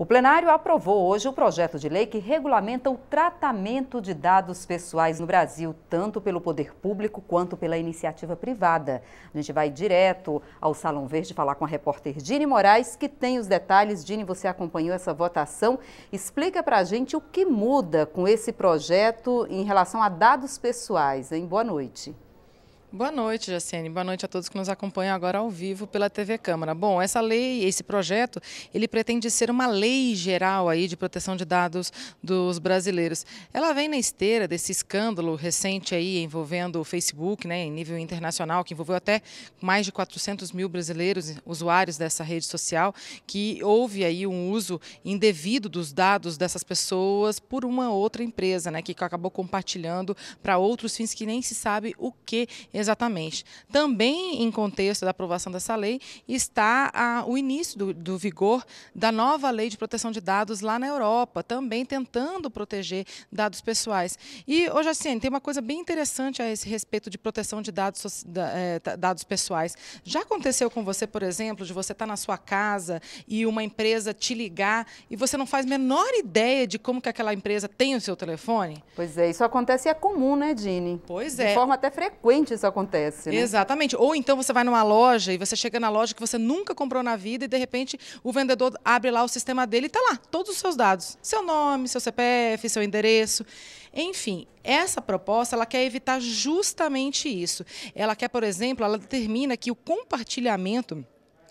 O plenário aprovou hoje o projeto de lei que regulamenta o tratamento de dados pessoais no Brasil, tanto pelo poder público quanto pela iniciativa privada. A gente vai direto ao Salão Verde falar com a repórter Dini Moraes, que tem os detalhes. Dini, você acompanhou essa votação. Explica pra gente o que muda com esse projeto em relação a dados pessoais, hein? Boa noite. Boa noite, Jaciene. Boa noite a todos que nos acompanham agora ao vivo pela TV Câmara. Bom, essa lei, esse projeto, ele pretende ser uma lei geral aí de proteção de dados dos brasileiros. Ela vem na esteira desse escândalo recente aí envolvendo o Facebook, né, em nível internacional, que envolveu até mais de 400 mil brasileiros, usuários dessa rede social, que houve aí um uso indevido dos dados dessas pessoas por uma outra empresa, né, que acabou compartilhando para outros fins que nem se sabe o que exatamente. Também, em contexto da aprovação dessa lei, está o início do vigor da nova lei de proteção de dados lá na Europa, também tentando proteger dados pessoais. E, hoje, assim, tem uma coisa bem interessante a esse respeito de proteção de dados pessoais. Já aconteceu com você, por exemplo, de você estar na sua casa e uma empresa te ligar e você não faz a menor ideia de como que aquela empresa tem o seu telefone? Pois é, isso acontece e é comum, né, Dini? Pois é. De forma até frequente isso acontece, né? Exatamente. Ou então você vai numa loja e você chega na loja que você nunca comprou na vida e de repente o vendedor abre lá o sistema dele e está lá todos os seus dados. Seu nome, seu CPF, seu endereço. Enfim, essa proposta ela quer evitar justamente isso. Ela quer, por exemplo, ela determina que o compartilhamento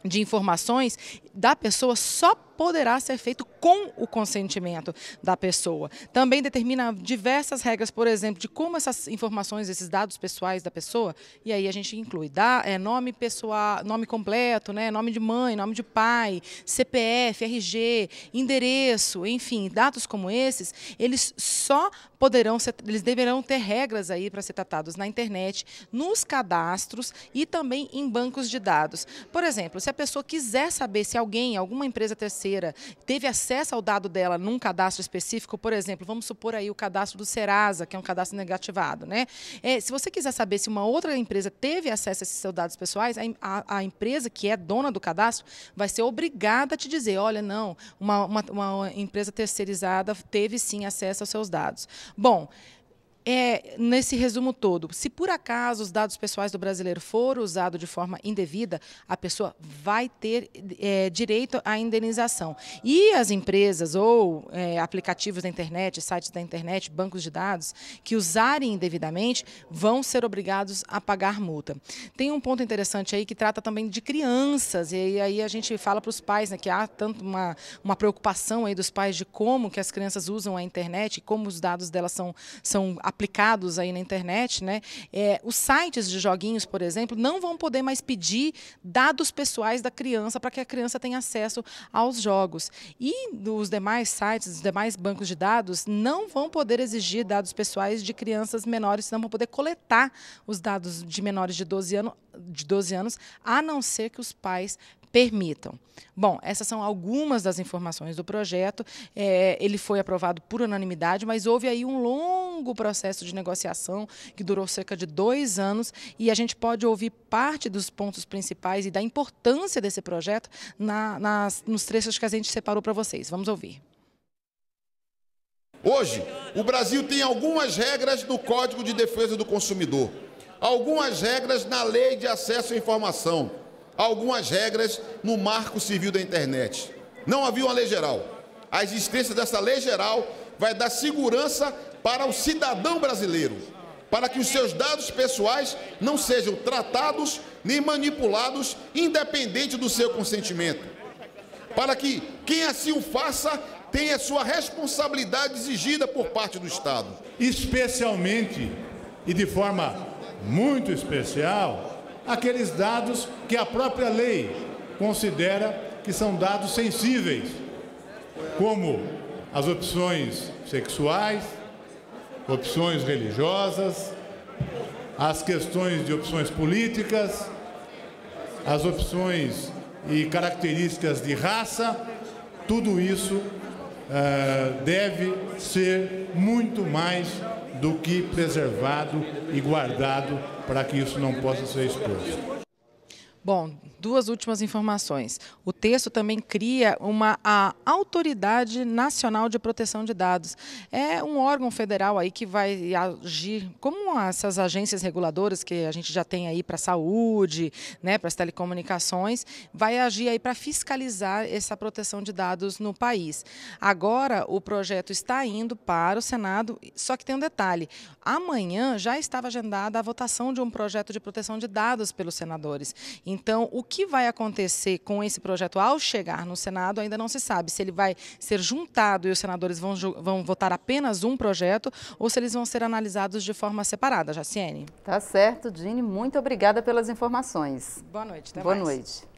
de informações da pessoa só poderá ser feito com o consentimento da pessoa. Também determina diversas regras, por exemplo, de como essas informações, esses dados pessoais da pessoa, e aí a gente inclui nome pessoal, nome completo, né, nome de mãe, nome de pai, CPF, RG, endereço, enfim, dados como esses, eles eles deverão ter regras aí para ser tratados na internet, nos cadastros e também em bancos de dados. Por exemplo, se a pessoa quiser saber se alguma empresa terceira teve acesso ao dado dela num cadastro específico, por exemplo, vamos supor aí o cadastro do Serasa, que é um cadastro negativado, né? Se você quiser saber se uma outra empresa teve acesso a esses seus dados pessoais, a empresa que é dona do cadastro vai ser obrigada a te dizer, olha, não, uma empresa terceirizada teve sim acesso aos seus dados. Bom, nesse resumo todo, se por acaso os dados pessoais do brasileiro forem usados de forma indevida, a pessoa vai ter direito à indenização. E as empresas ou aplicativos da internet, sites da internet, bancos de dados, que usarem indevidamente, vão ser obrigados a pagar multa. Tem um ponto interessante aí que trata também de crianças, e aí a gente fala para os pais, né, que há tanto uma preocupação aí dos pais de como que as crianças usam a internet, como os dados delas são aplicados aí na internet, né? Os sites de joguinhos, por exemplo, não vão poder mais pedir dados pessoais da criança para que a criança tenha acesso aos jogos. E os demais sites, os demais bancos de dados não vão poder exigir dados pessoais de crianças menores, não vão poder coletar os dados de menores de 12 anos, a não ser que os pais permitam. Bom, essas são algumas das informações do projeto. Ele foi aprovado por unanimidade, mas houve aí um longo processo de negociação que durou cerca de 2 anos e a gente pode ouvir parte dos pontos principais e da importância desse projeto nos trechos que a gente separou para vocês. Vamos ouvir. Hoje, o Brasil tem algumas regras no Código de Defesa do Consumidor, algumas regras na Lei de Acesso à Informação, algumas regras no Marco Civil da Internet. Não havia uma lei geral. A existência dessa lei geral vai dar segurança para o cidadão brasileiro, para que os seus dados pessoais não sejam tratados nem manipulados independente do seu consentimento, para que quem assim o faça tenha sua responsabilidade exigida por parte do Estado. Especialmente e de forma muito especial, aqueles dados que a própria lei considera que são dados sensíveis, como as opções sexuais, opções religiosas, as questões de opções políticas, as opções e características de raça, tudo isso deve ser muito mais do que preservado e guardado para que isso não possa ser exposto. Bom, duas últimas informações. O texto também cria a Autoridade Nacional de Proteção de Dados. É um órgão federal aí que vai agir como essas agências reguladoras que a gente já tem aí para a saúde, né, para as telecomunicações, vai agir aí para fiscalizar essa proteção de dados no país. Agora o projeto está indo para o Senado, só que tem um detalhe. Amanhã já estava agendada a votação de um projeto de proteção de dados pelos senadores. Então, o que vai acontecer com esse projeto ao chegar no Senado ainda não se sabe. Se ele vai ser juntado e os senadores vão votar apenas um projeto ou se eles vão ser analisados de forma separada. Jaciene. Tá certo, Dini. Muito obrigada pelas informações. Boa noite. Até Boa mais. noite.